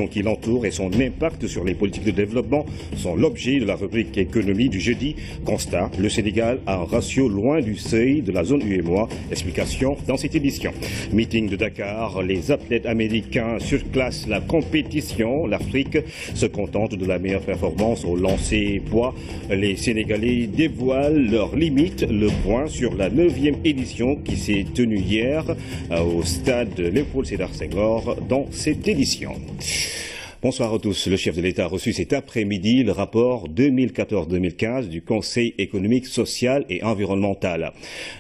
qui l'entoure et son impact sur les politiques de développement sont l'objet de la rubrique économie du jeudi. Constat, le Sénégal a un ratio loin du seuil de la zone UEMOA. Explication dans cette édition. Meeting de Dakar, les athlètes américains surclassent la compétition. L'Afrique se contente de la meilleure performance au lancer poids. Les Sénégalais dévoilent leurs limites. Le point sur la 9e édition qui s'est tenue hier au stade Léopold Sédar Senghor dans cette édition. Bonsoir à tous. Le chef de l'État a reçu cet après-midi le rapport 2014-2015 du Conseil économique, social et environnemental.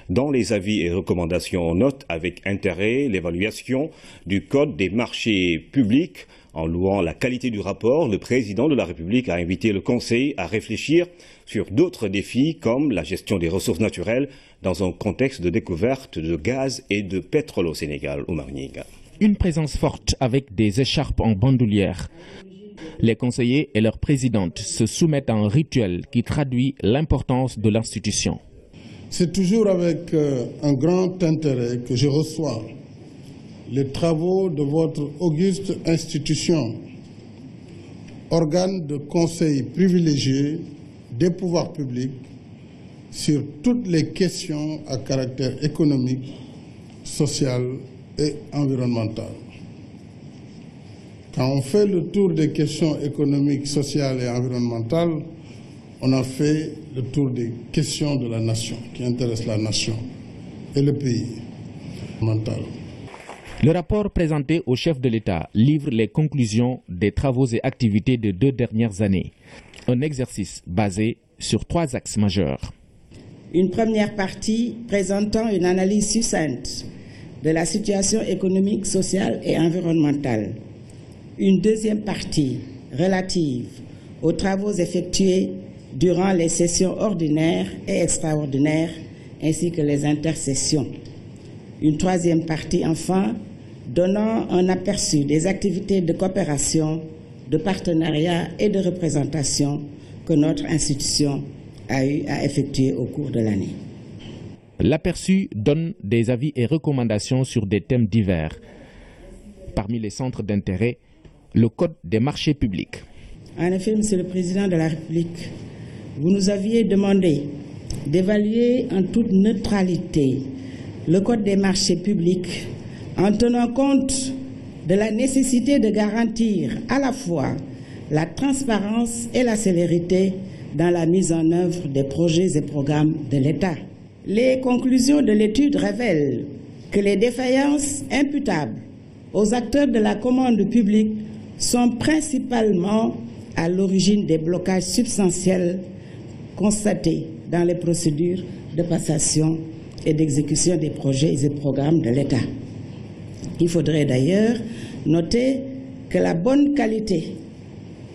Dans les avis et recommandations, on note avec intérêt l'évaluation du Code des marchés publics. En louant la qualité du rapport, le président de la République a invité le Conseil à réfléchir sur d'autres défis comme la gestion des ressources naturelles dans un contexte de découverte de gaz et de pétrole au Sénégal. Oumar Nying. Une présence forte avec des écharpes en bandoulière. Les conseillers et leur présidente se soumettent à un rituel qui traduit l'importance de l'institution. C'est toujours avec un grand intérêt que je reçois les travaux de votre auguste institution, organe de conseil privilégié des pouvoirs publics sur toutes les questions à caractère économique, social et environnemental. Quand on fait le tour des questions économiques, sociales et environnementales, on a fait le tour des questions de la nation, qui intéressent la nation et le pays. Le rapport présenté au chef de l'État livre les conclusions des travaux et activités des 2 dernières années. Un exercice basé sur 3 axes majeurs. Une première partie présentant une analyse succincte de la situation économique, sociale et environnementale. Une deuxième partie relative aux travaux effectués durant les sessions ordinaires et extraordinaires, ainsi que les intersessions. Une troisième partie, enfin, donnant un aperçu des activités de coopération, de partenariat et de représentation que notre institution a eu à effectuer au cours de l'année. L'aperçu donne des avis et recommandations sur des thèmes divers. Parmi les centres d'intérêt, le Code des marchés publics. En effet, Monsieur le Président de la République, vous nous aviez demandé d'évaluer en toute neutralité le Code des marchés publics en tenant compte de la nécessité de garantir à la fois la transparence et la célérité dans la mise en œuvre des projets et programmes de l'État. Les conclusions de l'étude révèlent que les défaillances imputables aux acteurs de la commande publique sont principalement à l'origine des blocages substantiels constatés dans les procédures de passation et d'exécution des projets et programmes de l'État. Il faudrait d'ailleurs noter que la bonne qualité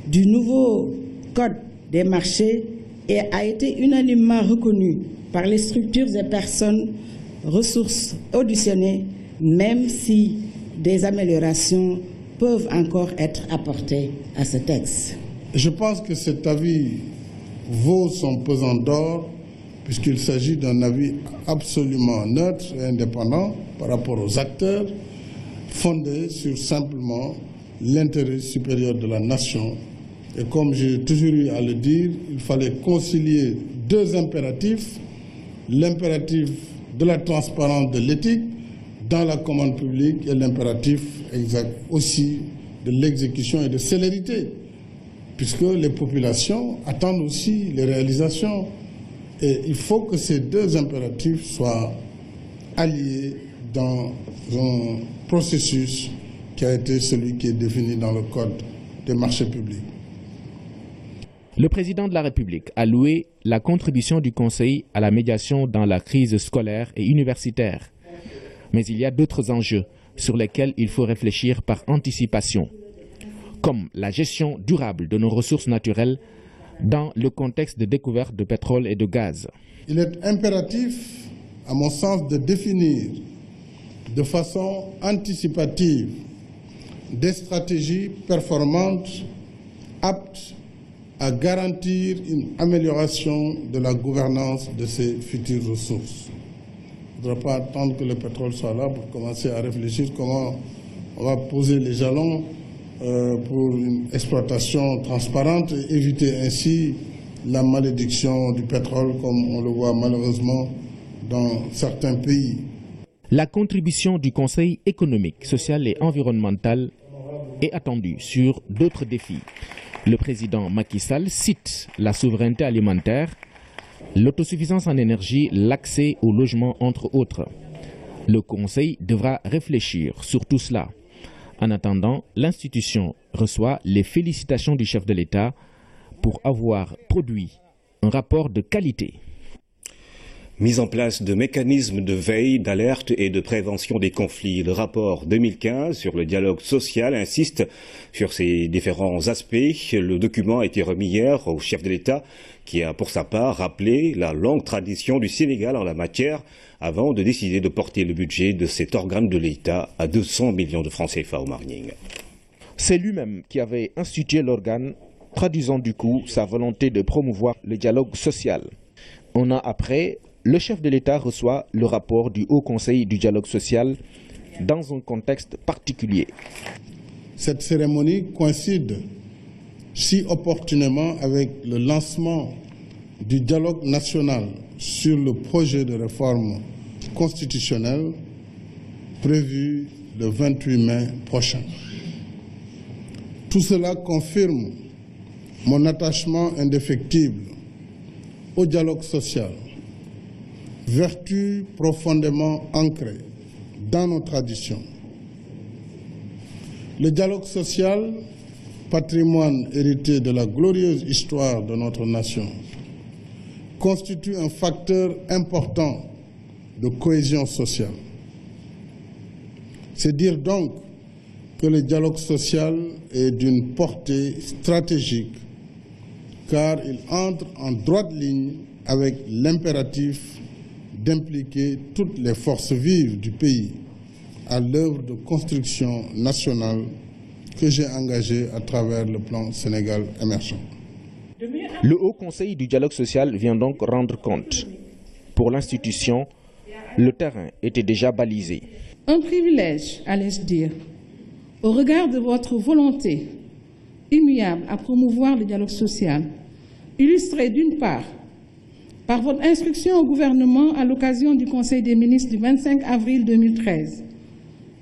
du nouveau Code des marchés a été unanimement reconnue par les structures et personnes ressources auditionnées, même si des améliorations peuvent encore être apportées à ce texte. Je pense que cet avis vaut son pesant d'or, puisqu'il s'agit d'un avis absolument neutre et indépendant par rapport aux acteurs, fondé sur simplement l'intérêt supérieur de la nation. Et comme j'ai toujours eu à le dire, il fallait concilier 2 impératifs, l'impératif de la transparence de l'éthique dans la commande publique et l'impératif exact aussi de l'exécution et de célérité, puisque les populations attendent aussi les réalisations. Et il faut que ces 2 impératifs soient alliés dans un processus qui a été celui qui est défini dans le Code des marchés publics. Le président de la République a loué la contribution du Conseil à la médiation dans la crise scolaire et universitaire. Mais il y a d'autres enjeux sur lesquels il faut réfléchir par anticipation, comme la gestion durable de nos ressources naturelles dans le contexte de découverte de pétrole et de gaz. Il est impératif, à mon sens, de définir de façon anticipative des stratégies performantes aptes à garantir une amélioration de la gouvernance de ces futures ressources. Il ne faudra pas attendre que le pétrole soit là pour commencer à réfléchir comment on va poser les jalons pour une exploitation transparente et éviter ainsi la malédiction du pétrole comme on le voit malheureusement dans certains pays. La contribution du Conseil économique, social et environnemental est attendue sur d'autres défis. Le président Macky Sall cite la souveraineté alimentaire, l'autosuffisance en énergie, l'accès au logement entre autres. Le Conseil devra réfléchir sur tout cela. En attendant, l'institution reçoit les félicitations du chef de l'État pour avoir produit un rapport de qualité. Mise en place de mécanismes de veille, d'alerte et de prévention des conflits. Le rapport 2015 sur le dialogue social insiste sur ces différents aspects. Le document a été remis hier au chef de l'État qui a pour sa part rappelé la longue tradition du Sénégal en la matière avant de décider de porter le budget de cet organe de l'État à 200 millions de francs CFA au Marning. C'est lui-même qui avait institué l'organe, traduisant du coup sa volonté de promouvoir le dialogue social. Un an après, le chef de l'État reçoit le rapport du Haut Conseil du dialogue social dans un contexte particulier. Cette cérémonie coïncide si opportunément avec le lancement du dialogue national sur le projet de réforme constitutionnelle prévu le 28 mai prochain. Tout cela confirme mon attachement indéfectible au dialogue social, vertu profondément ancrée dans nos traditions. Le dialogue social, patrimoine hérité de la glorieuse histoire de notre nation, constitue un facteur important de cohésion sociale. C'est dire donc que le dialogue social est d'une portée stratégique car il entre en droite ligne avec l'impératif d'impliquer toutes les forces vives du pays à l'œuvre de construction nationale que j'ai engagée à travers le plan Sénégal émergent. Le Haut Conseil du dialogue social vient donc rendre compte. Pour l'institution, le terrain était déjà balisé. Un privilège, allais-je dire, au regard de votre volonté immuable à promouvoir le dialogue social, illustré d'une part par votre instruction au gouvernement à l'occasion du Conseil des ministres du 25 avril 2013,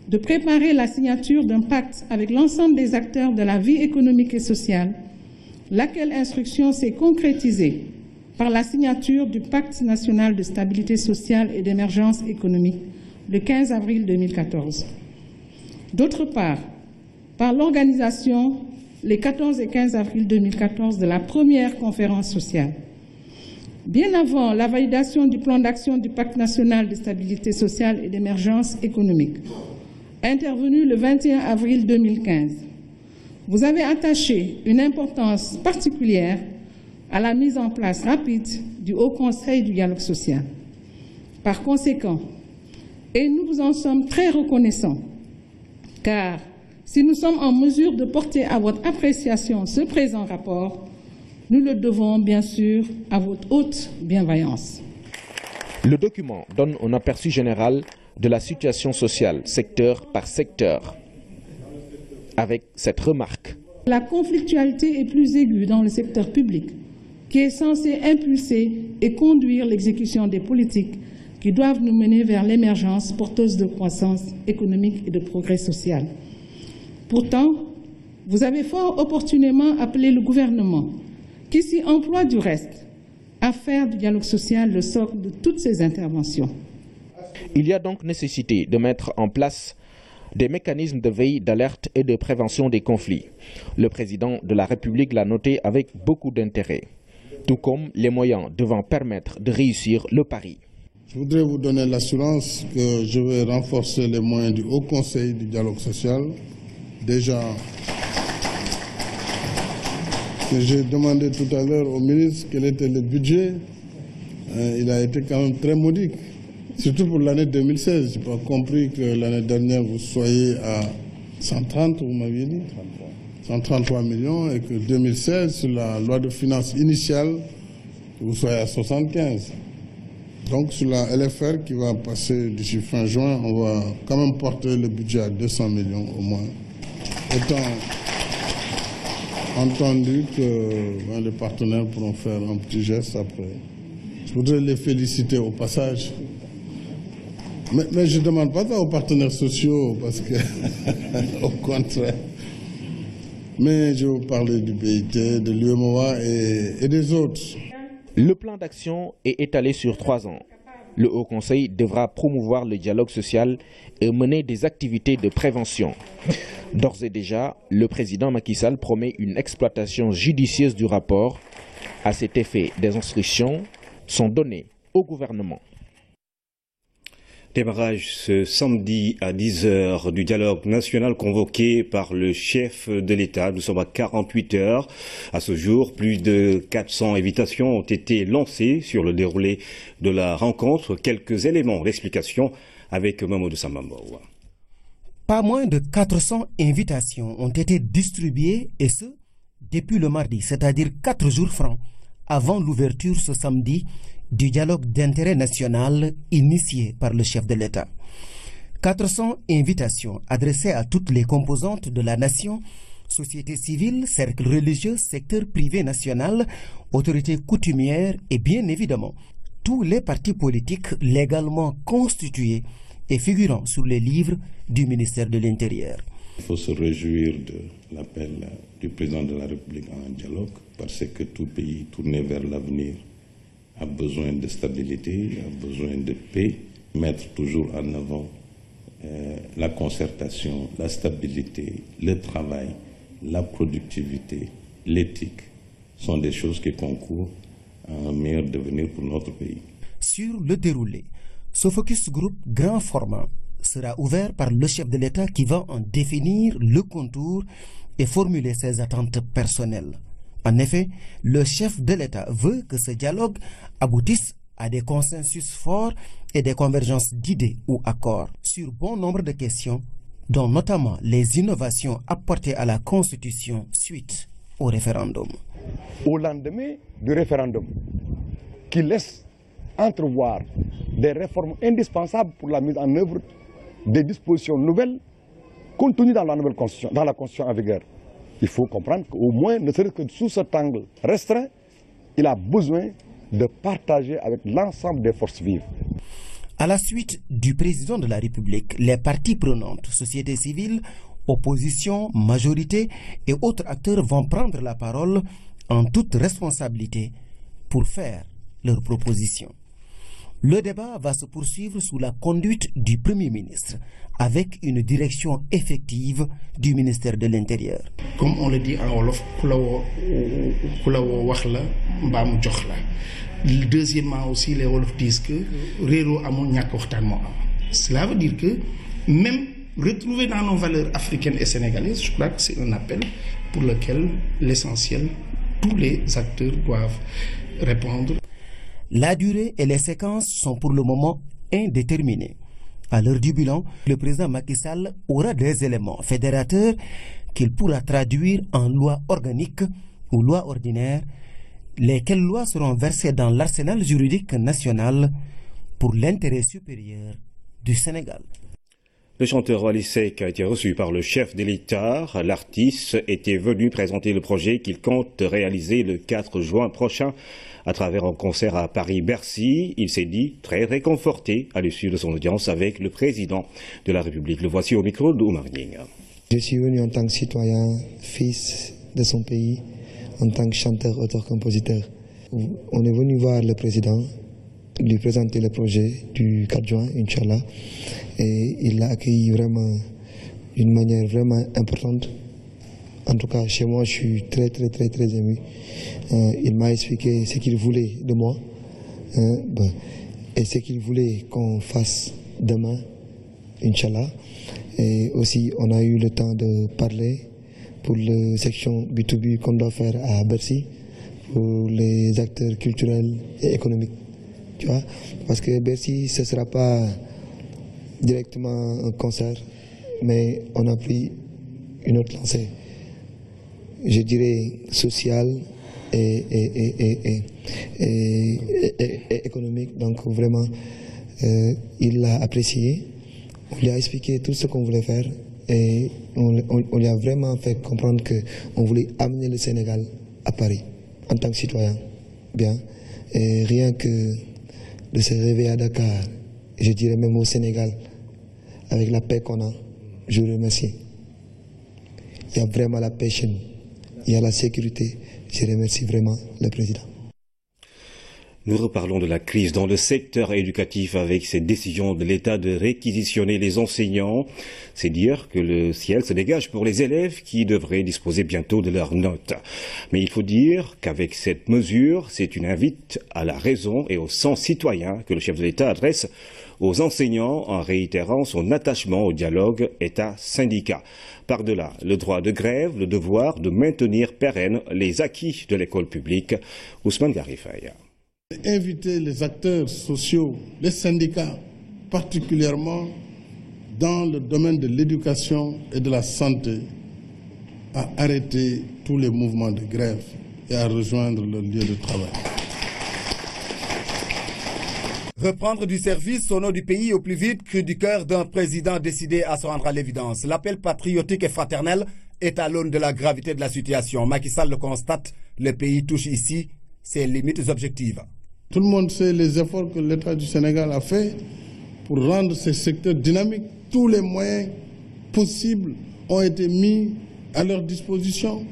de préparer la signature d'un pacte avec l'ensemble des acteurs de la vie économique et sociale, laquelle instruction s'est concrétisée par la signature du Pacte national de stabilité sociale et d'émergence économique le 15 avril 2014. D'autre part, par l'organisation les 14 et 15 avril 2014 de la première conférence sociale. Bien avant la validation du plan d'action du Pacte national de stabilité sociale et d'émergence économique, intervenu le 21 avril 2015, vous avez attaché une importance particulière à la mise en place rapide du Haut Conseil du dialogue social. Par conséquent, et nous vous en sommes très reconnaissants, car si nous sommes en mesure de porter à votre appréciation ce présent rapport, nous le devons bien sûr à votre haute bienveillance. Le document donne un aperçu général de la situation sociale, secteur par secteur, avec cette remarque. La conflictualité est plus aiguë dans le secteur public, qui est censé impulser et conduire l'exécution des politiques qui doivent nous mener vers l'émergence porteuse de croissance économique et de progrès social. Pourtant, vous avez fort opportunément appelé le gouvernement, qui s'y emploie du reste, à faire du dialogue social le socle de toutes ces interventions. Il y a donc nécessité de mettre en place des mécanismes de veille, d'alerte et de prévention des conflits. Le président de la République l'a noté avec beaucoup d'intérêt, tout comme les moyens devant permettre de réussir le pari. Je voudrais vous donner l'assurance que je vais renforcer les moyens du Haut Conseil du dialogue social. Déjà, que j'ai demandé tout à l'heure au ministre quel était le budget, il a été quand même très modique, surtout pour l'année 2016. Je n'ai pas compris que l'année dernière vous soyez à 130, vous m'aviez dit 133 millions, et que 2016, sur la loi de finances initiale, vous soyez à 75. Donc sur la LFR qui va passer d'ici fin juin, on va quand même porter le budget à 200 millions au moins. étant entendu que les partenaires pourront faire un petit geste après. Je voudrais les féliciter au passage. Mais je ne demande pas ça aux partenaires sociaux, parce que, au contraire. Mais je vais vous parler du BIT, de l'UEMOA et des autres. Le plan d'action est étalé sur 3 ans. Le Haut Conseil devra promouvoir le dialogue social et mener des activités de prévention. D'ores et déjà, le président Macky Sall promet une exploitation judicieuse du rapport. À cet effet, des instructions sont données au gouvernement. Démarrage ce samedi à 10 h du dialogue national convoqué par le chef de l'État. Nous sommes à 48 heures. À ce jour, plus de 400 invitations ont été lancées sur le déroulé de la rencontre. Quelques éléments d'explication avec Mamadou Sambambo. Pas moins de 400 invitations ont été distribuées, et ce, depuis le mardi, c'est-à-dire 4 jours francs, avant l'ouverture ce samedi du dialogue d'intérêt national initié par le chef de l'État. 400 invitations adressées à toutes les composantes de la nation, société civile, cercles religieux, secteur privé national, autorités coutumières et bien évidemment tous les partis politiques légalement constitués et figurant sur les livres du ministère de l'Intérieur. Il faut se réjouir de l'appel du président de la République à un dialogue, parce que tout pays tourné vers l'avenir a besoin de stabilité, a besoin de paix. Mettre toujours en avant la concertation, la stabilité, le travail, la productivité, l'éthique sont des choses qui concourent à un meilleur devenir pour notre pays. Sur le déroulé, ce focus group grand format sera ouvert par le chef de l'État qui va en définir le contour et formuler ses attentes personnelles. En effet, le chef de l'État veut que ce dialogue aboutisse à des consensus forts et des convergences d'idées ou accords sur bon nombre de questions, dont notamment les innovations apportées à la Constitution suite au référendum. Au lendemain du référendum, qui laisse entrevoir des réformes indispensables pour la mise en œuvre des dispositions nouvelles contenues dans la nouvelle Constitution, dans la Constitution en vigueur. Il faut comprendre qu'au moins, ne serait-ce que sous cet angle restreint, il a besoin de partager avec l'ensemble des forces vives. À la suite du président de la République, les parties prenantes, société civile, opposition, majorité et autres acteurs vont prendre la parole en toute responsabilité pour faire leurs propositions. Le débat va se poursuivre sous la conduite du Premier ministre, avec une direction effective du ministère de l'Intérieur. Comme on le dit en Wolof, deuxièmement aussi, les Wolofs disent que cela veut dire que même retrouver dans nos valeurs africaines et sénégalaises, je crois que c'est un appel pour lequel l'essentiel, tous les acteurs doivent répondre. La durée et les séquences sont pour le moment indéterminées. À l'heure du bilan, le président Macky Sall aura des éléments fédérateurs qu'il pourra traduire en loi organique ou loi ordinaire, lesquelles lois seront versées dans l'arsenal juridique national pour l'intérêt supérieur du Sénégal. Le chanteur Wally Seck a été reçu par le chef de l'État. L'artiste était venu présenter le projet qu'il compte réaliser le 4 juin prochain à travers un concert à Paris-Bercy. Il s'est dit très réconforté à l'issue de son audience avec le président de la République. Le voici au micro d'Oumar Nying. Je suis venu en tant que citoyen, fils de son pays, en tant que chanteur, auteur, compositeur. On est venu voir le président, lui présenter le projet du 4 juin, Inch'Allah, et il l'a accueilli vraiment d'une manière vraiment importante. En tout cas, chez moi, je suis très ému. Il m'a expliqué ce qu'il voulait de moi et ce qu'il voulait qu'on fasse demain, Inch'Allah. Et aussi, on a eu le temps de parler pour la section B2B qu'on doit faire à Bercy, pour les acteurs culturels et économiques. Tu vois? Parce que Bercy, ce ne sera pas directement un concert, mais on a pris une autre lancée, je dirais sociale et économique. Donc vraiment, il l'a apprécié. On lui a expliqué tout ce qu'on voulait faire et on lui a vraiment fait comprendre qu'on voulait amener le Sénégal à Paris en tant que citoyen. Bien. Et rien que de se réveiller à Dakar, je dirais même au Sénégal, avec la paix qu'on a, je vous remercie. Il y a vraiment la paix chez nous. Il y a la sécurité. Je remercie vraiment le président. Nous reparlons de la crise dans le secteur éducatif avec cette décision de l'État de réquisitionner les enseignants. C'est dire que le ciel se dégage pour les élèves qui devraient disposer bientôt de leurs notes. Mais il faut dire qu'avec cette mesure, c'est une invite à la raison et au sens citoyen que le chef de l'État adresse aux enseignants en réitérant son attachement au dialogue État-syndicat. Par-delà le droit de grève, le devoir de maintenir pérennes les acquis de l'école publique. Ousmane Garifaya. Inviter les acteurs sociaux, les syndicats, particulièrement dans le domaine de l'éducation et de la santé, à arrêter tous les mouvements de grève et à rejoindre leur lieu de travail. Reprendre du service au nom du pays au plus vite, cri du cœur d'un président décidé à se rendre à l'évidence. L'appel patriotique et fraternel est à l'aune de la gravité de la situation. Macky Sall le constate, le pays touche ici ses limites objectives. Tout le monde sait les efforts que l'État du Sénégal a fait pour rendre ces secteurs dynamiques. Tous les moyens possibles ont été mis à leur disposition.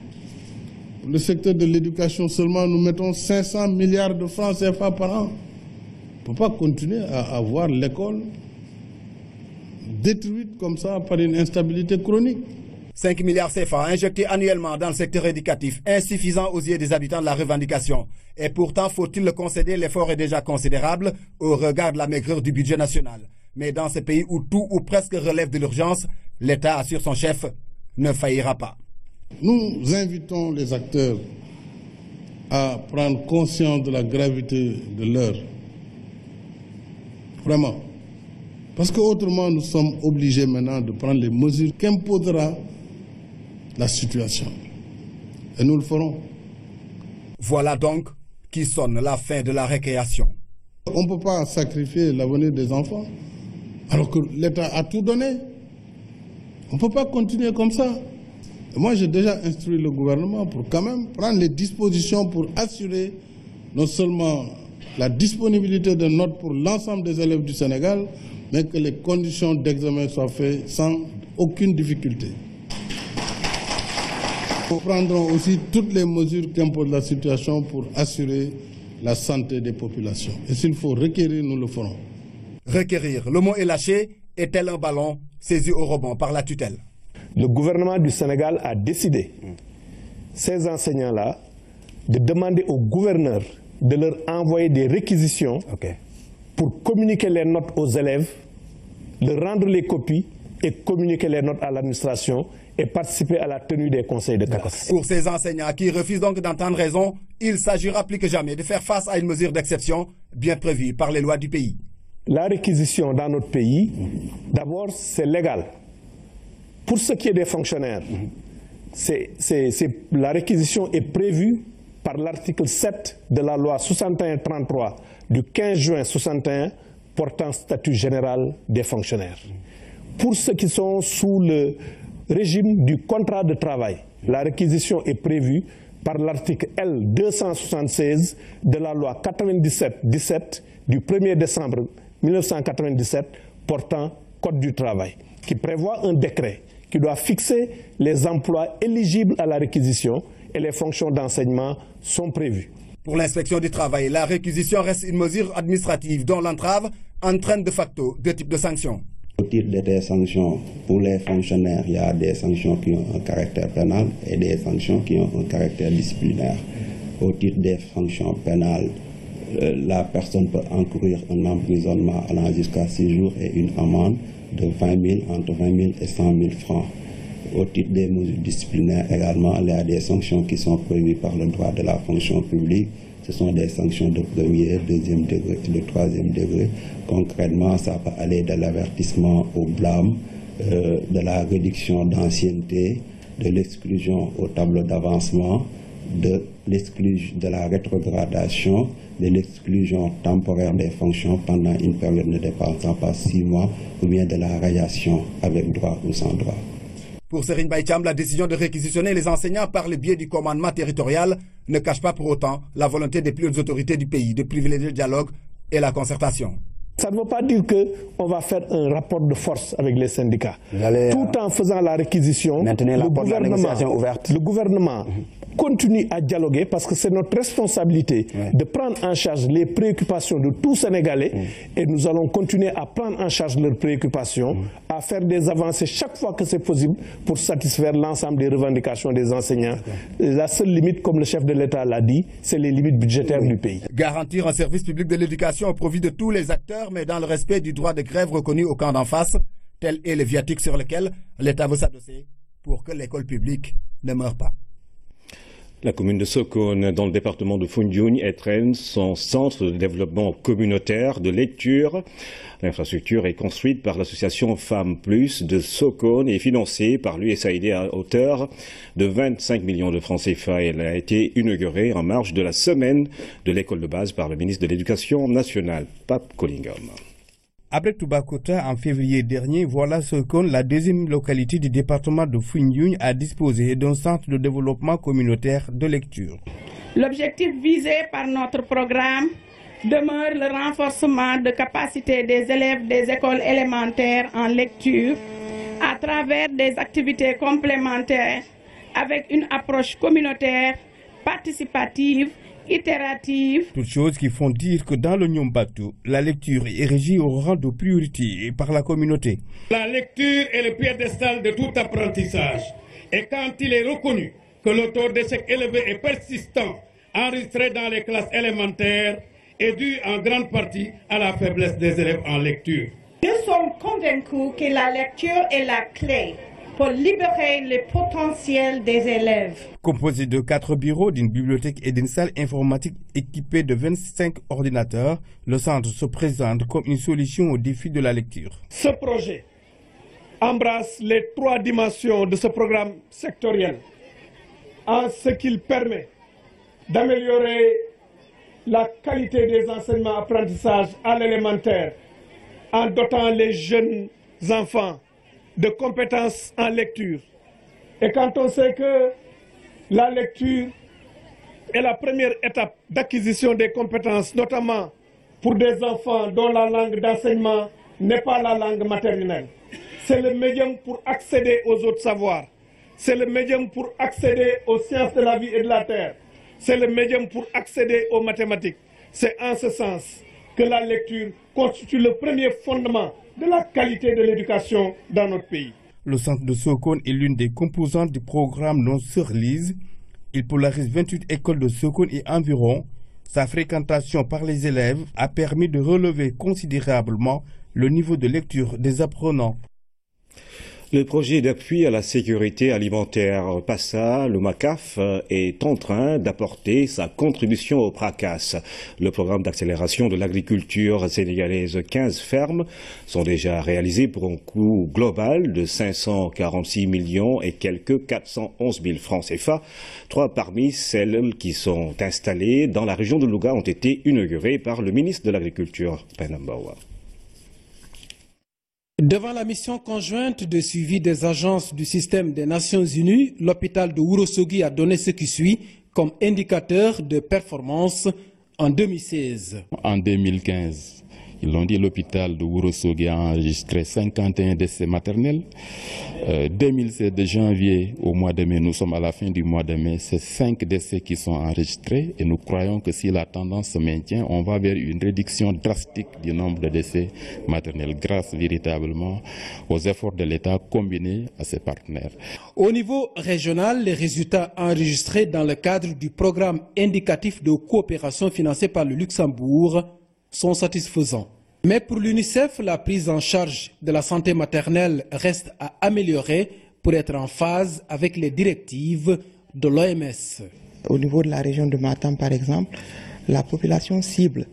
Pour le secteur de l'éducation seulement, nous mettons 500 milliards de francs CFA par an. On ne peut pas continuer à avoir l'école détruite comme ça par une instabilité chronique. 5 milliards CFA injectés annuellement dans le secteur éducatif, insuffisant aux yeux des habitants de la revendication. Et pourtant, faut-il le concéder, l'effort est déjà considérable au regard de la maigreur du budget national. Mais dans ce pays où tout ou presque relève de l'urgence, l'État, assure son chef, ne faillira pas. Nous invitons les acteurs à prendre conscience de la gravité de l'heure. Vraiment. Parce qu'autrement, nous sommes obligés maintenant de prendre les mesures qu'imposera la situation. Et nous le ferons. Voilà donc qui sonne la fin de la récréation. On ne peut pas sacrifier l'avenir des enfants alors que l'État a tout donné. On ne peut pas continuer comme ça. Et moi, j'ai déjà instruit le gouvernement pour quand même prendre les dispositions pour assurer non seulement la disponibilité de notes pour l'ensemble des élèves du Sénégal, mais que les conditions d'examen soient faites sans aucune difficulté. Nous prendrons aussi toutes les mesures qu'impose la situation pour assurer la santé des populations. Et s'il faut requérir, nous le ferons. Requérir, le mot est lâché, est tel un ballon saisi au rebond par la tutelle. Le gouvernement du Sénégal a décidé, ces enseignants-là, de demander au gouverneur de leur envoyer des réquisitions pour communiquer les notes aux élèves, de rendre les copies et communiquer les notes à l'administration et participer à la tenue des conseils de classe. Pour ces enseignants qui refusent donc d'entendre raison, il s'agira plus que jamais de faire face à une mesure d'exception bien prévue par les lois du pays. La réquisition dans notre pays, d'abord, c'est légal. Pour ce qui est des fonctionnaires, la réquisition est prévue par l'article 7 de la loi 61-33 du 15 juin 61 portant statut général des fonctionnaires. Pour ceux qui sont sous le régime du contrat de travail, la réquisition est prévue par l'article L276 de la loi 97-17 du 1er décembre 1997 portant Code du travail, qui prévoit un décret qui doit fixer les emplois éligibles à la réquisition et les fonctions d'enseignement sont prévues. Pour l'inspection du travail, la réquisition reste une mesure administrative dont l'entrave entraîne de facto deux types de sanctions. Au titre des sanctions pour les fonctionnaires, il y a des sanctions qui ont un caractère pénal et des sanctions qui ont un caractère disciplinaire. Au titre des sanctions pénales, la personne peut encourir un emprisonnement allant jusqu'à 6 jours et une amende de 20 000, entre 20 000 et 100 000 francs. Au titre des mesures disciplinaires également, il y a des sanctions qui sont prévues par le droit de la fonction publique. Ce sont des sanctions de premier, deuxième degré et de troisième degré. Concrètement, ça peut aller de l'avertissement au blâme, de la réduction d'ancienneté, de l'exclusion au tableau d'avancement, de la rétrogradation, de l'exclusion temporaire des fonctions pendant une période ne dépassant pas 6 mois, ou bien de la radiation avec droit ou sans droit. Pour Serigne Mbaye Thiam, la décision de réquisitionner les enseignants par le biais du commandement territorial ne cache pas pour autant la volonté des plus hautes autorités du pays de privilégier le dialogue et la concertation. Ça ne veut pas dire qu'on va faire un rapport de force avec les syndicats. Tout en faisant la réquisition, le gouvernement continue à dialoguer parce que c'est notre responsabilité de prendre en charge les préoccupations de tous Sénégalais et nous allons continuer à prendre en charge leurs préoccupations, à faire des avancées chaque fois que c'est possible pour satisfaire l'ensemble des revendications des enseignants. La seule limite, comme le chef de l'État l'a dit, c'est les limites budgétaires du pays. Garantir un service public de l'éducation au profit de tous les acteurs, mais dans le respect du droit de grève reconnu au camp d'en face, tel est le viatique sur lequel l'État veut s'adosser pour que l'école publique ne meure pas. La commune de Sokone, dans le département de Foundiougne, étraîne son centre de développement communautaire de lecture. L'infrastructure est construite par l'association Femmes Plus de Sokone et financée par l'USAID à hauteur de 25 millions de francs CFA. Elle a été inaugurée en marge de la semaine de l'école de base par le ministre de l'Éducation nationale, Pape Colingom. Après Toubacouta, en février dernier, voilà Sokone, la deuxième localité du département de Foundiougne, a disposé d'un centre de développement communautaire de lecture. L'objectif visé par notre programme demeure le renforcement de capacité des élèves des écoles élémentaires en lecture à travers des activités complémentaires avec une approche communautaire, participative, itérative. Toutes choses qui font dire que dans le Nyombatou, la lecture est érigée au rang de priorité par la communauté. La lecture est le piédestal de tout apprentissage. Et quand il est reconnu que le taux d'échec élevé et persistant enregistré dans les classes élémentaires est dû en grande partie à la faiblesse des élèves en lecture. Nous sommes convaincus que la lecture est la clé pour libérer le potentiel des élèves. Composé de 4 bureaux, d'une bibliothèque et d'une salle informatique équipée de 25 ordinateurs, le centre se présente comme une solution au défi de la lecture. Ce projet embrasse les 3 dimensions de ce programme sectoriel, en ce qu'il permet d'améliorer la qualité des enseignements-apprentissages à l'élémentaire, en dotant les jeunes enfants de compétences en lecture. Et quand on sait que la lecture est la première étape d'acquisition des compétences, notamment pour des enfants dont la langue d'enseignement n'est pas la langue maternelle, c'est le médium pour accéder aux autres savoirs, c'est le médium pour accéder aux sciences de la vie et de la terre, c'est le médium pour accéder aux mathématiques. C'est en ce sens que la lecture constitue le premier fondement de la qualité de l'éducation dans notre pays. Le centre de Sokone est l'une des composantes du programme Non Surlise. Il polarise 28 écoles de Sokone et environ. Sa fréquentation par les élèves a permis de relever considérablement le niveau de lecture des apprenants. Le projet d'appui à la sécurité alimentaire PASA, le MACAF, est en train d'apporter sa contribution au PRACAS. Le programme d'accélération de l'agriculture sénégalaise, 15 fermes sont déjà réalisées pour un coût global de 546 millions et quelques 411 000 francs CFA. 3 parmi celles qui sont installées dans la région de Louga ont été inaugurées par le ministre de l'Agriculture, Penambawa. Devant la mission conjointe de suivi des agences du système des Nations Unies, l'hôpital de Ourossogui a donné ce qui suit comme indicateur de performance en 2016. En 2015, ils l'ont dit, l'hôpital de Ourossogui a enregistré 51 décès maternels. 2016 de janvier au mois de mai, nous sommes à la fin du mois de mai, c'est 5 décès qui sont enregistrés et nous croyons que si la tendance se maintient, on va vers une réduction drastique du nombre de décès maternels grâce véritablement aux efforts de l'État combinés à ses partenaires. Au niveau régional, les résultats enregistrés dans le cadre du programme indicatif de coopération financé par le Luxembourg sont satisfaisants. Mais pour l'UNICEF, la prise en charge de la santé maternelle reste à améliorer pour être en phase avec les directives de l'OMS. Au niveau de la région de Matam, par exemple, la population cible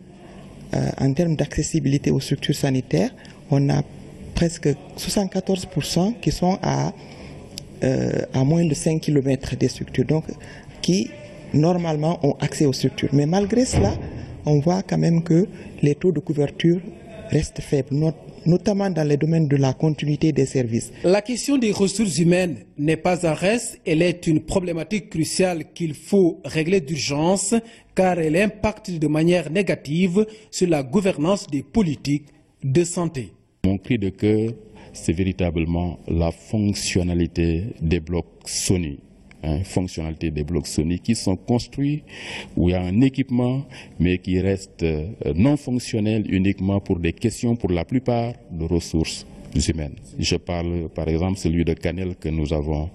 en termes d'accessibilité aux structures sanitaires, on a presque 74% qui sont à moins de 5 km des structures, donc qui normalement ont accès aux structures. Mais malgré cela, on voit quand même que les taux de couverture restent faibles, notamment dans les domaines de la continuité des services. La question des ressources humaines n'est pas en reste, elle est une problématique cruciale qu'il faut régler d'urgence car elle impacte de manière négative sur la gouvernance des politiques de santé. Mon cri de cœur, c'est véritablement la fonctionnalité des blocs Sony. Fonctionnalité des blocs Sony qui sont construits où il y a un équipement mais qui reste non fonctionnel uniquement pour des questions pour la plupart de ressources humaines. Je parle par exemple celui de Canel que nous avons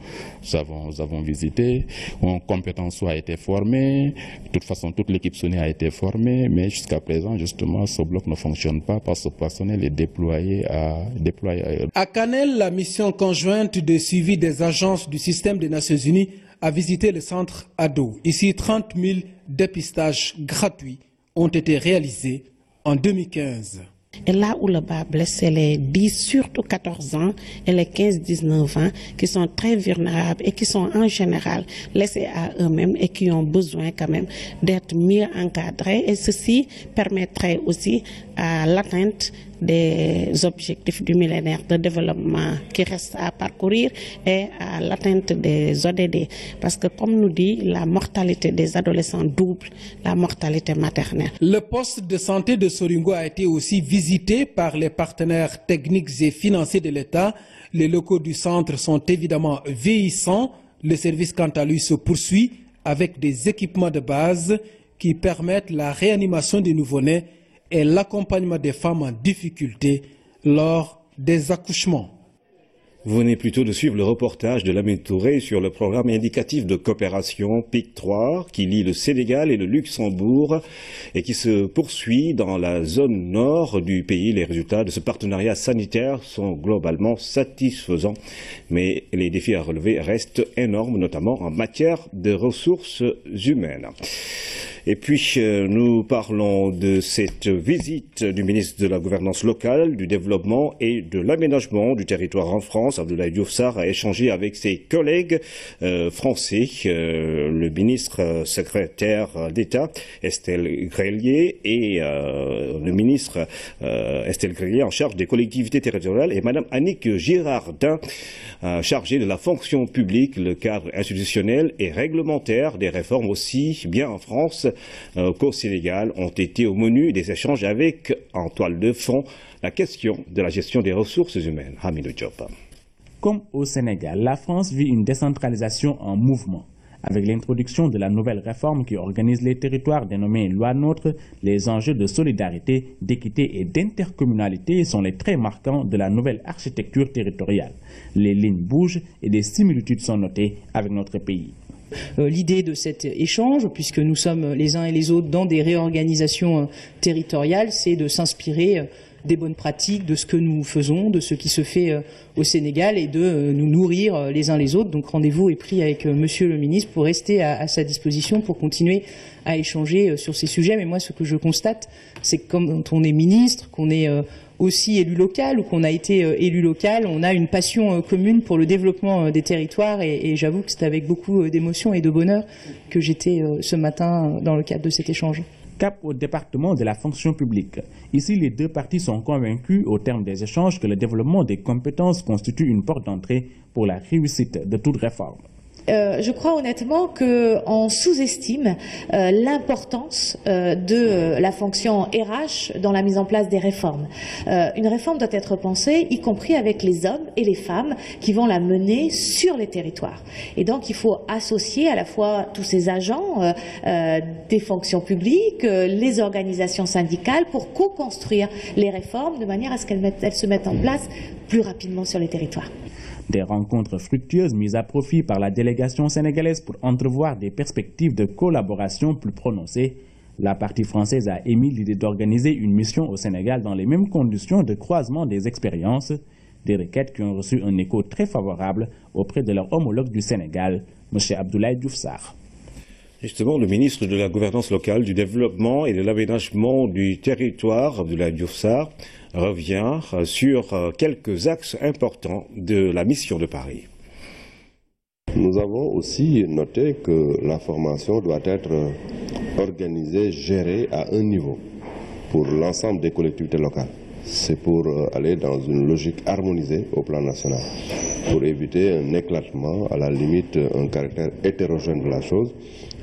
visité, où un compétent soit a été formé, de toute façon toute l'équipe Sony a été formée, mais jusqu'à présent justement ce bloc ne fonctionne pas parce que ce personnel est déployé ailleurs. À Canel, la mission conjointe de suivi des agences du système des Nations Unies a visité le centre ADO. Ici, 30 000 dépistages gratuits ont été réalisés en 2015. Et là où le bas blesse, c'est les 10, surtout 14 ans et les 15-19 ans qui sont très vulnérables et qui sont en général laissés à eux-mêmes et qui ont besoin quand même d'être mieux encadrés. Et ceci permettrait aussi à l'atteinte des objectifs du millénaire de développement qui restent à parcourir et à l'atteinte des ODD. Parce que comme nous dit, la mortalité des adolescents double la mortalité maternelle. Le poste de santé de Soringo a été aussi visité par les partenaires techniques et financiers de l'État. Les locaux du centre sont évidemment vieillissants. Le service quant à lui se poursuit avec des équipements de base qui permettent la réanimation des nouveau-nés et l'accompagnement des femmes en difficulté lors des accouchements. Vous venez plutôt de suivre le reportage de Lamine Touré sur le programme indicatif de coopération PIC3 qui lie le Sénégal et le Luxembourg et qui se poursuit dans la zone nord du pays. Les résultats de ce partenariat sanitaire sont globalement satisfaisants, mais les défis à relever restent énormes, notamment en matière de ressources humaines. Et puis, nous parlons de cette visite du ministre de la Gouvernance locale, du Développement et de l'Aménagement du territoire en France. Abdoulaye Diouf Sarr a échangé avec ses collègues français, le ministre secrétaire d'État, Estelle Grelier, et le ministre Estelle Grelier en charge des collectivités territoriales, et Madame Annick Girardin, chargée de la fonction publique, le cadre institutionnel et réglementaire des réformes aussi, bien en France qu'au Sénégal, ont été au menu des échanges avec, en toile de fond, la question de la gestion des ressources humaines. Hamidou Diop. Comme au Sénégal, la France vit une décentralisation en mouvement. Avec l'introduction de la nouvelle réforme qui organise les territoires dénommée Loi NOTRe, les enjeux de solidarité, d'équité et d'intercommunalité sont les traits marquants de la nouvelle architecture territoriale. Les lignes bougent et des similitudes sont notées avec notre pays. L'idée de cet échange, puisque nous sommes les uns et les autres dans des réorganisations territoriales, c'est de s'inspirer des bonnes pratiques, de ce que nous faisons, de ce qui se fait au Sénégal et de nous nourrir les uns les autres. Donc rendez-vous est pris avec Monsieur le ministre pour rester à sa disposition pour continuer à échanger sur ces sujets. Mais moi, ce que je constate, c'est que quand on est ministre, qu'on est aussi élu local ou qu'on a été élu local, on a une passion commune pour le développement des territoires et j'avoue que c'est avec beaucoup d'émotion et de bonheur que j'étais ce matin dans le cadre de cet échange. Cap au département de la fonction publique. Ici, les deux parties sont convaincus au terme des échanges que le développement des compétences constitue une porte d'entrée pour la réussite de toute réforme. Je crois honnêtement qu'on sous-estime l'importance de la fonction RH dans la mise en place des réformes. Une réforme doit être pensée, y compris avec les hommes et les femmes qui vont la mener sur les territoires. Et donc il faut associer à la fois tous ces agents des fonctions publiques, les organisations syndicales pour co-construire les réformes de manière à ce qu'elles se mettent en place plus rapidement sur les territoires. Des rencontres fructueuses mises à profit par la délégation sénégalaise pour entrevoir des perspectives de collaboration plus prononcées. La partie française a émis l'idée d'organiser une mission au Sénégal dans les mêmes conditions de croisement des expériences, des requêtes qui ont reçu un écho très favorable auprès de leur homologue du Sénégal, M. Abdoulaye Diouf Sarr. Justement, le ministre de la Gouvernance locale, du Développement et de l'Aménagement du territoire, Abdoulaye Diouf Sarr, revient sur quelques axes importants de la mission de Paris. Nous avons aussi noté que la formation doit être organisée, gérée à un niveau pour l'ensemble des collectivités locales. c'est pour aller dans une logique harmonisée au plan national, pour éviter un éclatement, à la limite un caractère hétérogène de la chose,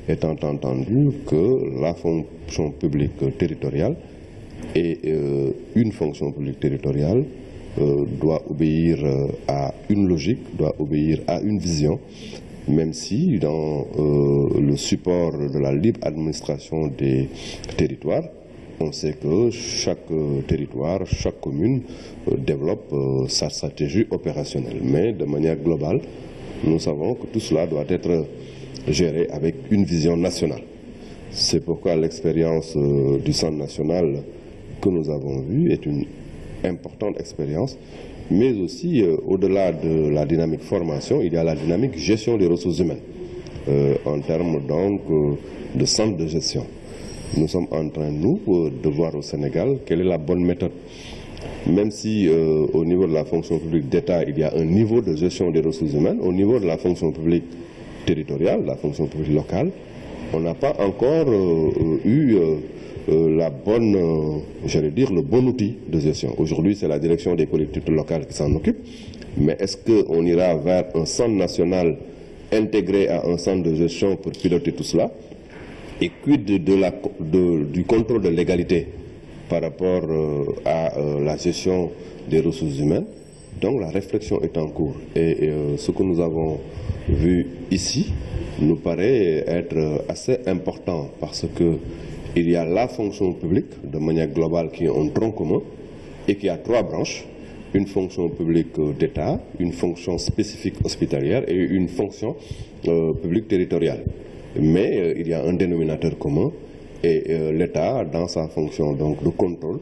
étant entendu que la fonction publique territoriale et une fonction publique territoriale doit obéir à une logique, doit obéir à une vision, même si dans le support de la libre administration des territoires, on sait que chaque territoire, chaque commune développe sa stratégie opérationnelle. Mais de manière globale, nous savons que tout cela doit être géré avec une vision nationale. C'est pourquoi l'expérience du Centre national que nous avons vue est une importante expérience, mais aussi au-delà de la dynamique formation, il y a la dynamique gestion des ressources humaines, en termes donc de centre de gestion. Nous sommes en train, nous, de voir au Sénégal quelle est la bonne méthode. Même si au niveau de la fonction publique d'État, il y a un niveau de gestion des ressources humaines, au niveau de la fonction publique territoriale, la fonction publique locale, on n'a pas encore eu la bonne, j'allais dire, le bon outil de gestion. Aujourd'hui, c'est la direction des collectivités locales qui s'en occupe, mais est-ce qu'on ira vers un centre national intégré à un centre de gestion pour piloter tout cela? Et quid du contrôle de légalité par rapport à la gestion des ressources humaines? Donc la réflexion est en cours. Et ce que nous avons vu ici nous paraît être assez important parce que il y a la fonction publique, de manière globale, qui est un tronc commun et qui a trois branches. Une fonction publique d'État, une fonction spécifique hospitalière et une fonction publique territoriale. Mais il y a un dénominateur commun et l'État, dans sa fonction donc, de contrôle,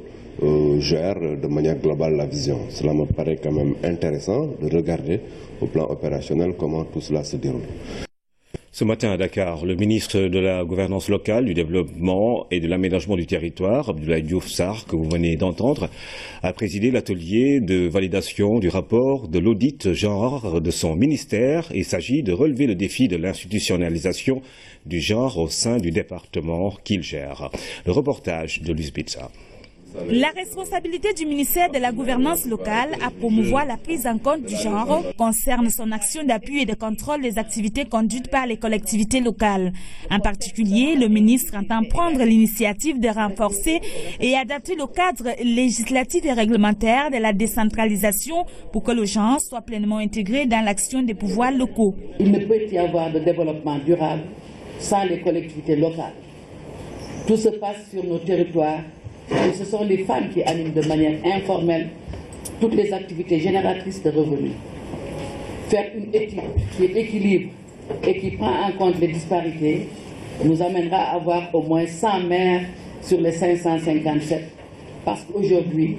gère de manière globale la vision. Cela me paraît quand même intéressant de regarder au plan opérationnel comment tout cela se déroule. Ce matin à Dakar, le ministre de la Gouvernance locale, du Développement et de l'Aménagement du territoire, Abdoulaye Diouf Sarr, que vous venez d'entendre, a présidé l'atelier de validation du rapport de l'audit genre de son ministère. Il s'agit de relever le défi de l'institutionnalisation du genre au sein du département qu'il gère. Le reportage de Luce Bitsa. La responsabilité du ministère de la Gouvernance locale à promouvoir la prise en compte du genre concerne son action d'appui et de contrôle des activités conduites par les collectivités locales. En particulier, le ministre entend prendre l'initiative de renforcer et adapter le cadre législatif et réglementaire de la décentralisation pour que le genre soit pleinement intégré dans l'action des pouvoirs locaux. Il ne peut y avoir de développement durable sans les collectivités locales. Tout se passe sur nos territoires. Et ce sont les femmes qui animent de manière informelle toutes les activités génératrices de revenus. Faire une étude qui équilibre et qui prend en compte les disparités nous amènera à avoir au moins 100 maires sur les 557. Parce qu'aujourd'hui,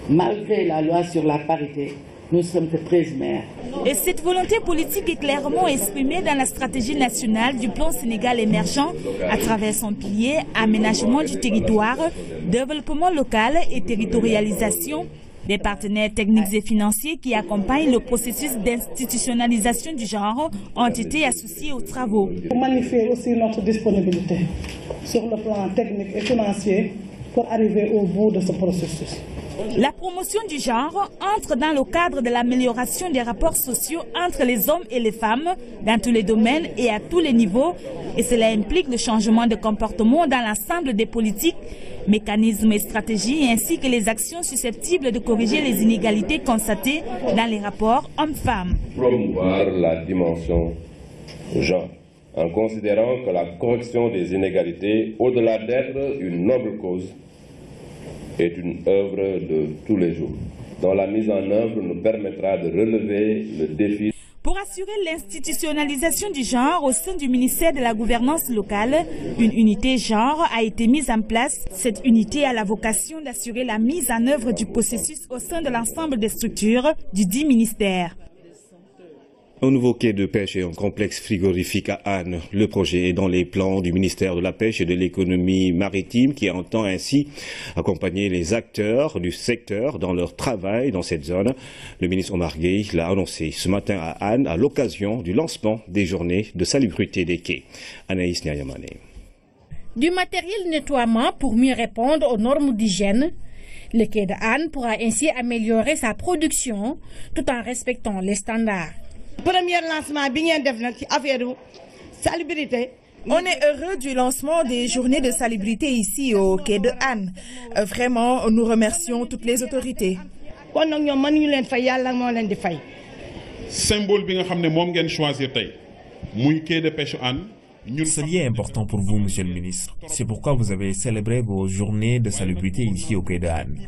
malgré la loi sur la parité, nous sommes que 13 maires. Et cette volonté politique est clairement exprimée dans la stratégie nationale du plan Sénégal émergent à travers son pilier aménagement du territoire, développement local et territorialisation. Des partenaires techniques et financiers qui accompagnent le processus d'institutionnalisation du genre ont été associés aux travaux. Pour magnifier aussi notre disponibilité sur le plan technique et financier pour arriver au bout de ce processus. La promotion du genre entre dans le cadre de l'amélioration des rapports sociaux entre les hommes et les femmes dans tous les domaines et à tous les niveaux. Et cela implique le changement de comportement dans l'ensemble des politiques, mécanismes et stratégies, ainsi que les actions susceptibles de corriger les inégalités constatées dans les rapports hommes-femmes. Promouvoir la dimension genre, en considérant que la correction des inégalités, au-delà d'être une noble cause, est une œuvre de tous les jours, dont la mise en œuvre nous permettra de relever le défi. Pour assurer l'institutionnalisation du genre au sein du ministère de la Gouvernance locale, une unité genre a été mise en place. Cette unité a la vocation d'assurer la mise en œuvre du processus au sein de l'ensemble des structures du dit ministère. Un nouveau quai de pêche et un complexe frigorifique à Anne. Le projet est dans les plans du ministère de la Pêche et de l'Économie maritime qui entend ainsi accompagner les acteurs du secteur dans leur travail dans cette zone. Le ministre Omar Gueye l'a annoncé ce matin à Anne à l'occasion du lancement des journées de salubrité des quais. Anaïs Nyayamane. Du matériel nettoiement pour mieux répondre aux normes d'hygiène, Le quai de Hann pourra ainsi améliorer sa production tout en respectant les standards. Premier lancement, salubrité. On est heureux du lancement des journées de salubrité ici au quai de Hann. Vraiment, nous remercions toutes les autorités. Symbole bi nga xamné mom ngeen choisir tay muy quai de pêche Hann. Ce lien est important pour vous, monsieur le ministre. C'est pourquoi vous avez célébré vos journées de salubrité ici au quai de Hann.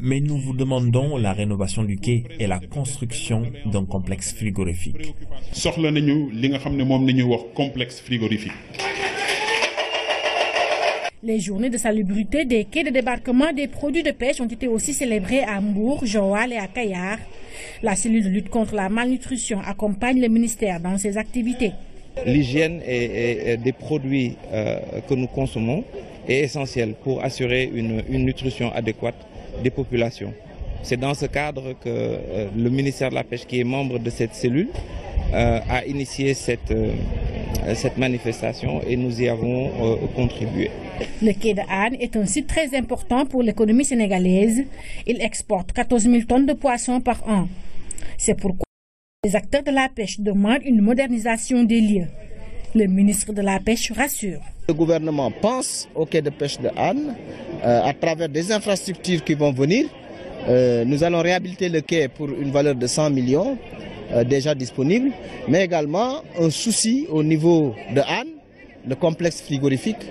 Mais nous vous demandons la rénovation du quai et la construction d'un complexe frigorifique. Soxla nañu li nga xamné mom nañu wax complexe frigorifique. Les journées de salubrité des quais de débarquement des produits de pêche ont été aussi célébrées à Mbour, Joal et à Kayar. La cellule de lutte contre la malnutrition accompagne le ministère dans ses activités. L'hygiène des produits que nous consommons est essentielle pour assurer une nutrition adéquate des populations. C'est dans ce cadre que le ministère de la Pêche, qui est membre de cette cellule, a initié cette manifestation et nous y avons contribué. Le quai de Hann est un site très important pour l'économie sénégalaise. Il exporte 14 000 tonnes de poissons par an. C'est pourquoi les acteurs de la pêche demandent une modernisation des lieux. Le ministre de la Pêche rassure. Le gouvernement pense au quai de pêche de Hann à travers des infrastructures qui vont venir. Nous allons réhabiliter le quai pour une valeur de 100 millions déjà disponible, mais également un souci au niveau de Hann, le complexe frigorifique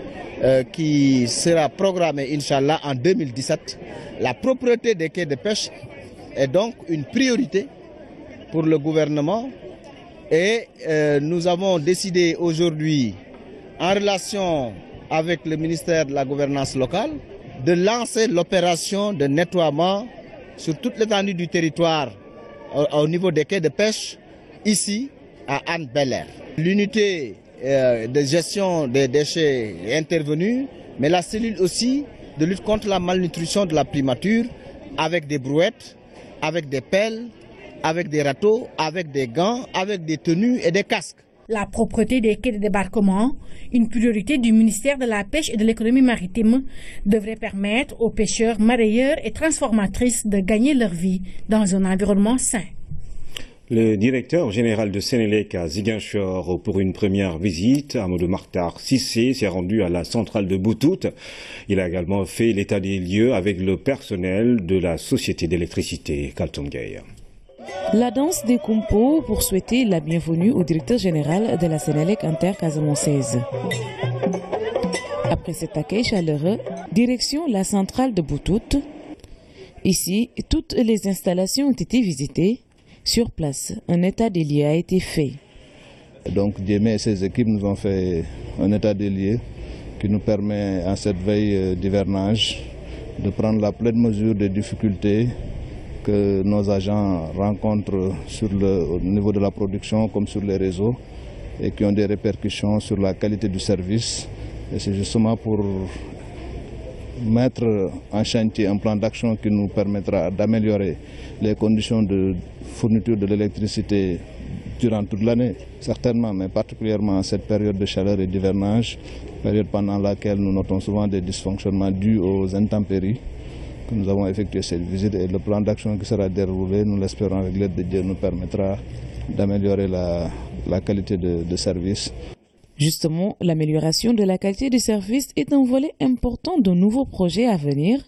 qui sera programmé, Inch'Allah, en 2017. La propreté des quais de pêche est donc une priorité pour le gouvernement et nous avons décidé aujourd'hui, en relation avec le ministère de la Gouvernance locale, de lancer l'opération de nettoiement sur toute l'étendue du territoire au niveau des quais de pêche, ici à Hann-Bel-Air. L'unité de gestion des déchets est intervenue, mais la cellule aussi de lutte contre la malnutrition de la primature, avec des brouettes, avec des pelles, avec des râteaux, avec des gants, avec des tenues et des casques. La propreté des quais de débarquement, une priorité du ministère de la Pêche et de l'économie maritime, devrait permettre aux pêcheurs, mareyeurs et transformatrices de gagner leur vie dans un environnement sain. Le directeur général de Sénélec à Ziguinchor, pour une première visite, Amadou Makhtar Cissé, s'est rendu à la centrale de Boutout. Il a également fait l'état des lieux avec le personnel de la société d'électricité Kaltoum Gueye. La danse des compos pour souhaiter la bienvenue au directeur général de la Sénélec intercasamançaise. Après cet accueil chaleureux, direction la centrale de Boutout. Ici, toutes les installations ont été visitées. Sur place, un état des lieux a été fait. Donc Diémé et ses équipes nous ont fait un état des lieux qui nous permet, en cette veille d'hivernage, de prendre la pleine mesure des difficultés que nos agents rencontrent au niveau de la production comme sur les réseaux et qui ont des répercussions sur la qualité du service. Et c'est justement pour mettre en chantier un plan d'action qui nous permettra d'améliorer les conditions de fourniture de l'électricité durant toute l'année, certainement, mais particulièrement en cette période de chaleur et d'hivernage, période pendant laquelle nous notons souvent des dysfonctionnements dus aux intempéries. Que nous avons effectué cette visite et le plan d'action qui sera déroulé, nous l'espérons avec l'aide de Dieu, nous permettra d'améliorer la qualité de service. Justement, l'amélioration de la qualité du service est un volet important d'un nouveau projet à venir.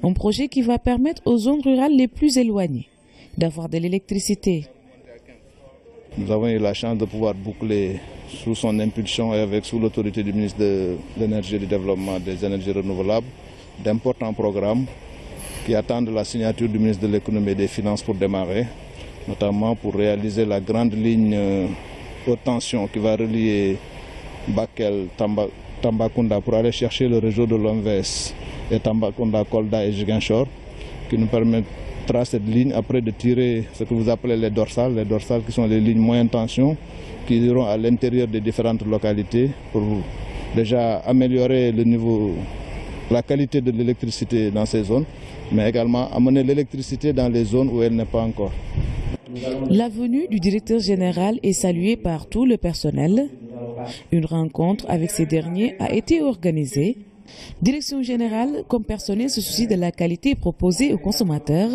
Un projet qui va permettre aux zones rurales les plus éloignées d'avoir de l'électricité. Nous avons eu la chance de pouvoir boucler sous son impulsion et sous l'autorité du ministre de l'Énergie et du Développement des énergies renouvelables d'importants programmes qui attendent la signature du ministre de l'Économie et des Finances pour démarrer, notamment pour réaliser la grande ligne haute tension qui va relier Bakel, Tambacounda pour aller chercher le réseau de l'OMVS et Tambacounda, Kolda et Ziguinchor, qui nous permettra cette ligne après de tirer ce que vous appelez les dorsales qui sont les lignes moyenne tension qui iront à l'intérieur des différentes localités pour déjà améliorer le niveau, la qualité de l'électricité dans ces zones, mais également amener l'électricité dans les zones où elle n'est pas encore. La venue du directeur général est saluée par tout le personnel. Une rencontre avec ces derniers a été organisée Direction générale comme personnel se soucie de la qualité proposée aux consommateurs.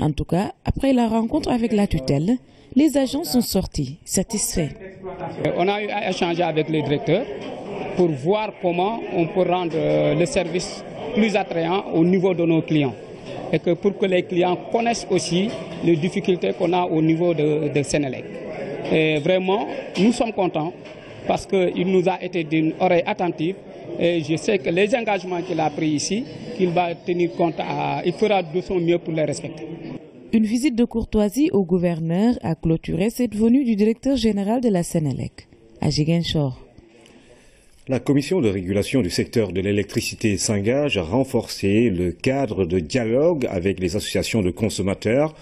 En tout cas, après la rencontre avec la tutelle, les agents sont sortis satisfaits. On a eu à échanger avec les directeurs pour voir comment on peut rendre le service plus attrayant au niveau de nos clients. Et que pour que les clients connaissent aussi les difficultés qu'on a au niveau de Sénélec. Et vraiment, nous sommes contents parce qu'il nous a été d'une oreille attentive. Et je sais que les engagements qu'il a pris ici, qu'il va tenir compte, il fera de son mieux pour les respecter. Une visite de courtoisie au gouverneur a clôturé cette venue du directeur général de la Sénélec, à Ziguinchor. La commission de régulation du secteur de l'électricité s'engage à renforcer le cadre de dialogue avec les associations de consommateurs.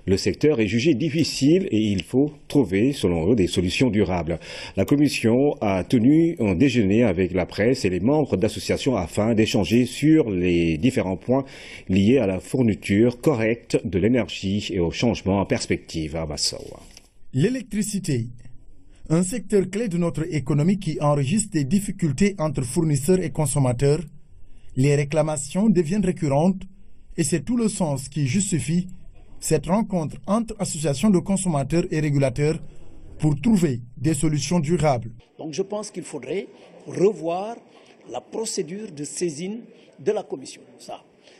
Le secteur est jugé difficile et il faut trouver, selon eux, des solutions durables. La commission a tenu un déjeuner avec la presse et les membres d'associations afin d'échanger sur les différents points liés à la fourniture correcte de l'énergie et aux changements en perspective à Massawa. L'électricité, un secteur clé de notre économie qui enregistre des difficultés entre fournisseurs et consommateurs. Les réclamations deviennent récurrentes et c'est tout le sens qui justifie cette rencontre entre associations de consommateurs et régulateurs pour trouver des solutions durables. Donc je pense qu'il faudrait revoir la procédure de saisine de la Commission.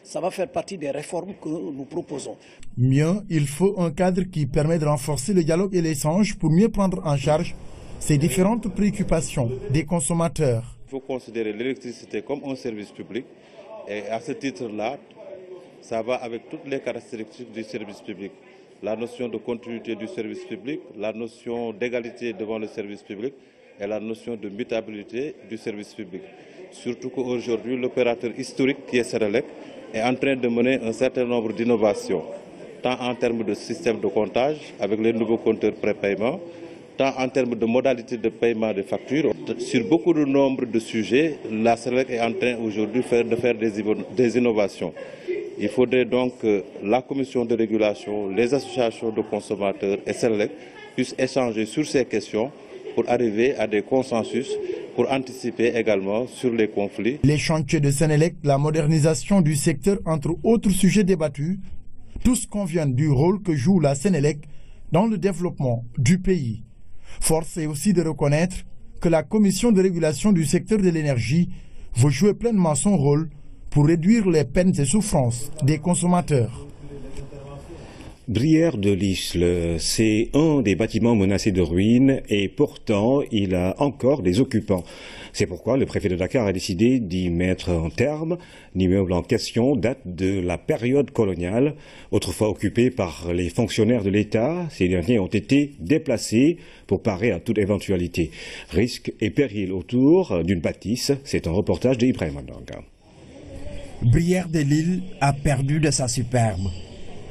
Ça va faire partie des réformes que nous proposons. Mieux, il faut un cadre qui permet de renforcer le dialogue et l'échange pour mieux prendre en charge ces différentes préoccupations des consommateurs. Il faut considérer l'électricité comme un service public et à ce titre-là, ça va avec toutes les caractéristiques du service public. La notion de continuité du service public, la notion d'égalité devant le service public et la notion de mutabilité du service public. Surtout qu'aujourd'hui, l'opérateur historique qui est Sénélec est en train de mener un certain nombre d'innovations, tant en termes de système de comptage avec les nouveaux compteurs prépaiement, tant en termes de modalités de paiement des factures. Sur beaucoup de nombre de sujets, la Sénélec est en train aujourd'hui de faire des innovations. Il faudrait donc que la commission de régulation, les associations de consommateurs et Sénélec puissent échanger sur ces questions pour arriver à des consensus, pour anticiper également sur les conflits. Les chantiers de Sénélec, la modernisation du secteur, entre autres sujets débattus, tous conviennent du rôle que joue la Sénélec dans le développement du pays. Force est aussi de reconnaître que la commission de régulation du secteur de l'énergie veut jouer pleinement son rôle pour réduire les peines et souffrances des consommateurs. Brière de l'Isle, c'est un des bâtiments menacés de ruine et pourtant il a encore des occupants. C'est pourquoi le préfet de Dakar a décidé d'y mettre un terme. L'immeuble en question date de la période coloniale. Autrefois occupé par les fonctionnaires de l'État, ces derniers ont été déplacés pour parer à toute éventualité. Risques et périls autour d'une bâtisse, c'est un reportage d'Ibrahim Mandanga. Brière de l'Île a perdu de sa superbe.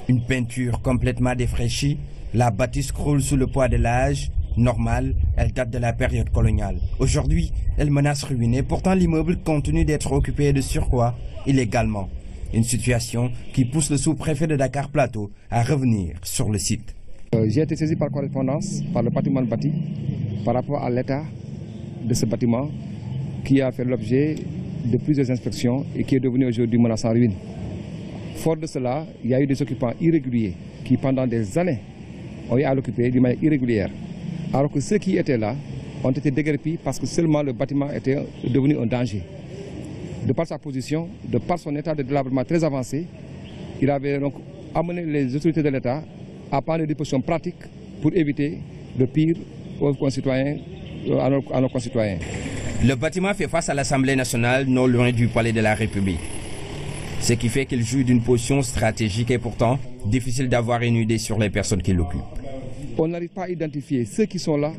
Une peinture complètement défraîchie, la bâtisse croule sous le poids de l'âge. Normal, elle date de la période coloniale. Aujourd'hui, elle menace ruinée. Pourtant, l'immeuble continue d'être occupé de surcroît illégalement. Une situation qui pousse le sous-préfet de Dakar Plateau à revenir sur le site. J'ai été saisi par correspondance par le patrimoine bâti par rapport à l'état de ce bâtiment qui a fait l'objet de plusieurs inspections et qui est devenu aujourd'hui menace en ruine. Fort de cela, il y a eu des occupants irréguliers qui, pendant des années, ont eu à l'occuper d'une manière irrégulière. Alors que ceux qui étaient là ont été déguerpis parce que seulement le bâtiment était devenu un danger. De par sa position, de par son état de délabrement très avancé, il avait donc amené les autorités de l'État à prendre des dispositions pratiques pour éviter le pire aux concitoyens, à nos concitoyens. Le bâtiment fait face à l'Assemblée nationale, non loin du palais de la République. Ce qui fait qu'il joue d'une position stratégique et pourtant difficile d'avoir une idée sur les personnes qui l'occupent. On n'arrive pas à identifier ceux qui sont là,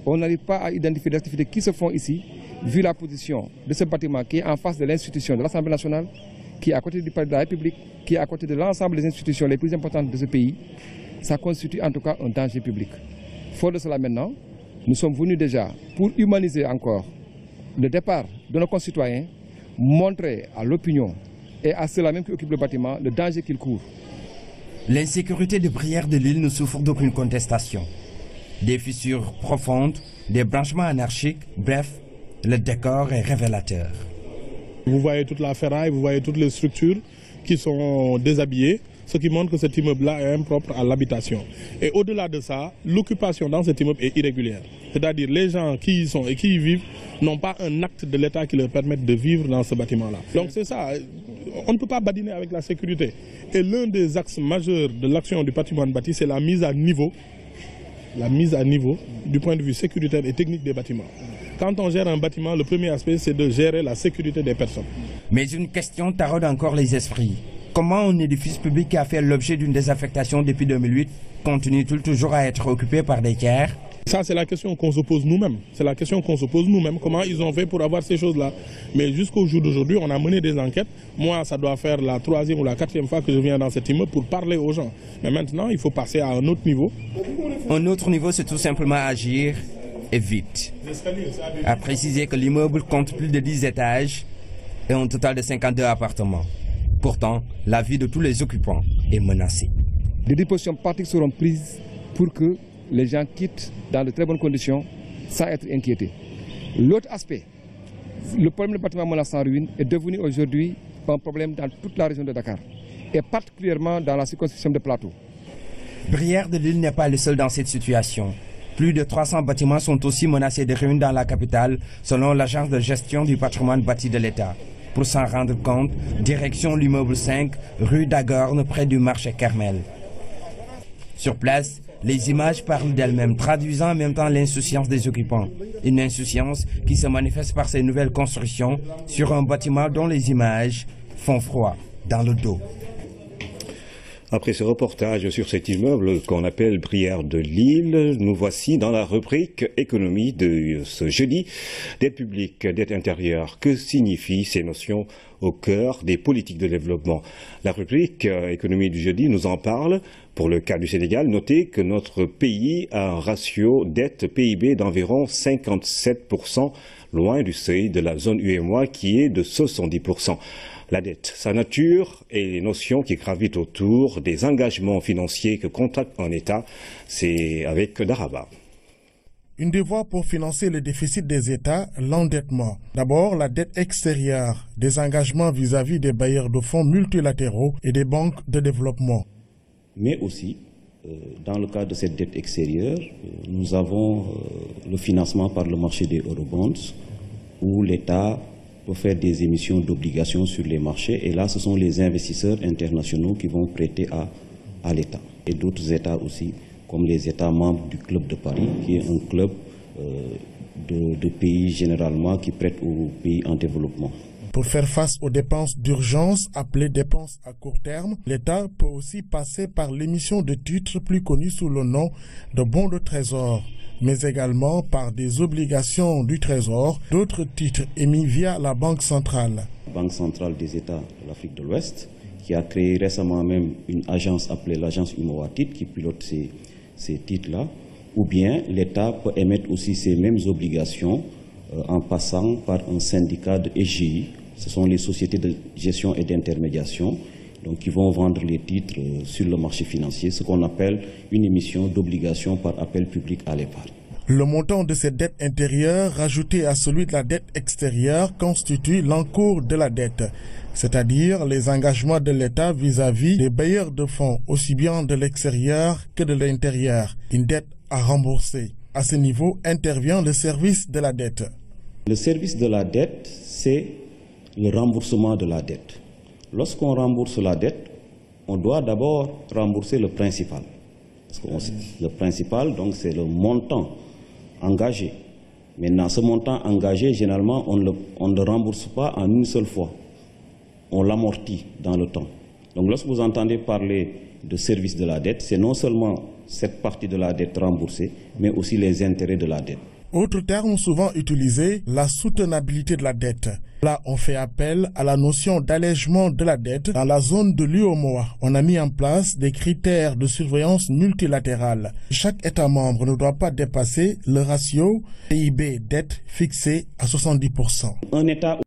on n'arrive pas à identifier les activités qui se font ici, vu la position de ce bâtiment qui est en face de l'institution de l'Assemblée nationale, qui est à côté du palais de la République, qui est à côté de l'ensemble des institutions les plus importantes de ce pays. Ça constitue en tout cas un danger public. Fort de cela maintenant, nous sommes venus déjà pour humaniser encore le départ de nos concitoyens, montrer à l'opinion et à ceux-là même qui occupent le bâtiment le danger qu'ils courent. L'insécurité de Brière de l'Île ne souffre d'aucune contestation. Des fissures profondes, des branchements anarchiques, bref, le décor est révélateur. Vous voyez toute la ferraille, vous voyez toutes les structures qui sont déshabillées, ce qui montre que cet immeuble-là est impropre à l'habitation. Et au-delà de ça, l'occupation dans cet immeuble est irrégulière. C'est-à-dire les gens qui y sont et qui y vivent n'ont pas un acte de l'État qui leur permette de vivre dans ce bâtiment-là. Donc c'est ça, on ne peut pas badiner avec la sécurité. Et l'un des axes majeurs de l'action du patrimoine bâti, c'est la mise à niveau du point de vue sécuritaire et technique des bâtiments. Quand on gère un bâtiment, le premier aspect, c'est de gérer la sécurité des personnes. Mais une question taraude encore les esprits. Comment un édifice public qui a fait l'objet d'une désaffectation depuis 2008 continue-t-il toujours à être occupé par des tiers? Ça, c'est la question qu'on se pose nous-mêmes. C'est la question qu'on se pose nous-mêmes. Comment ils ont fait pour avoir ces choses-là? Mais jusqu'au jour d'aujourd'hui, on a mené des enquêtes. Moi, ça doit faire la 3e ou la 4e fois que je viens dans cet immeuble pour parler aux gens. Mais maintenant, il faut passer à un autre niveau. Un autre niveau, c'est tout simplement agir et vite. À préciser que l'immeuble compte plus de 10 étages et un total de 52 appartements. Pourtant, la vie de tous les occupants est menacée. Des dispositions pratiques seront prises pour que les gens quittent dans de très bonnes conditions sans être inquiétés. L'autre aspect, le problème du bâtiment menaçant en ruine est devenu aujourd'hui un problème dans toute la région de Dakar et particulièrement dans la circonscription de Plateau. Brière de l'Île n'est pas le seul dans cette situation. Plus de 300 bâtiments sont aussi menacés de ruine dans la capitale, selon l'agence de gestion du patrimoine bâti de l'État. Pour s'en rendre compte, direction l'immeuble 5, rue d'Agorne, près du marché Kermel. Sur place, les images parlent d'elles-mêmes, traduisant en même temps l'insouciance des occupants. Une insouciance qui se manifeste par ces nouvelles constructions sur un bâtiment dont les images font froid dans le dos. Après ce reportage sur cet immeuble qu'on appelle Brière de l'Île, nous voici dans la rubrique économie de ce jeudi. Dette publique, dette intérieure, que signifient ces notions au cœur des politiques de développement? La rubrique économie du jeudi nous en parle. Pour le cas du Sénégal, notez que notre pays a un ratio dette-PIB d'environ 57%, loin du seuil de la zone UEMOA qui est de 70%. La dette, sa nature et les notions qui gravitent autour des engagements financiers que contracte un État, c'est avec Daraba. Une des voies pour financer le déficit des États, l'endettement. D'abord, la dette extérieure, des engagements vis-à-vis des bailleurs de fonds multilatéraux et des banques de développement. Mais aussi, dans le cadre de cette dette extérieure, nous avons le financement par le marché des eurobonds, où l'État peut faire des émissions d'obligations sur les marchés. Et là, ce sont les investisseurs internationaux qui vont prêter à l'État. Et d'autres États aussi, comme les États membres du Club de Paris, qui est un club de pays généralement qui prêtent aux pays en développement. Pour faire face aux dépenses d'urgence, appelées dépenses à court terme, l'État peut aussi passer par l'émission de titres plus connus sous le nom de bons de trésor, mais également par des obligations du Trésor, d'autres titres émis via la Banque centrale. La Banque centrale des États de l'Afrique de l'Ouest, qui a créé récemment même une agence appelée l'agence UMOA Titres, qui pilote ces titres-là, ou bien l'État peut émettre aussi ces mêmes obligations en passant par un syndicat de SGI. Ce sont les sociétés de gestion et d'intermédiation donc qui vont vendre les titres sur le marché financier, ce qu'on appelle une émission d'obligation par appel public à l'épargne. Le montant de cette dette intérieure rajouté à celui de la dette extérieure constitue l'encours de la dette, c'est-à-dire les engagements de l'État vis-à-vis des bailleurs de fonds, aussi bien de l'extérieur que de l'intérieur, une dette à rembourser. À ce niveau intervient le service de la dette. Le service de la dette, c'est le remboursement de la dette. Lorsqu'on rembourse la dette, on doit d'abord rembourser le principal. Parce que le principal, donc, c'est le montant engagé. Maintenant, ce montant engagé, généralement, on ne le rembourse pas en une seule fois. On l'amortit dans le temps. Donc, lorsque vous entendez parler de service de la dette, c'est non seulement cette partie de la dette remboursée, mais aussi les intérêts de la dette. Autre terme souvent utilisé, la soutenabilité de la dette. Là, on fait appel à la notion d'allègement de la dette. Dans la zone de l'UEMOA, on a mis en place des critères de surveillance multilatérale. Chaque État membre ne doit pas dépasser le ratio PIB-dette fixé à 70%. Un État